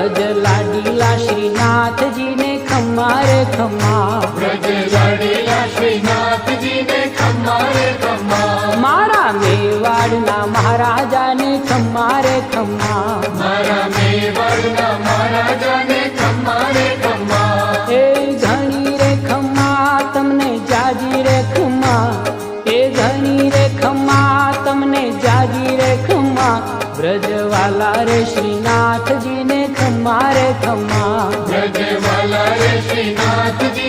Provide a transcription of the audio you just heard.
ब्रज लाडीला श्रीनाथ जी ने खम्मा रे खम्मा, ब्रज लाडीला श्रीनाथ जी ने खम्मा रे खम्मा, मारा मेवाड़ना महाराजा ने खम्मा रे खम्मा, मारा मेवाड़ना महाराजा ने खम्मा रे खम्मा, ए घणी रे खम्मा तमने जाजी रे खम्मा, ए घणी रे खम्मा तमने जाजी रे खम्मा, ब्रजवाला रे श्रीनाथ जी ने खम्मा रे खम्मा, ब्रजवाला रे श्रीनाथ जी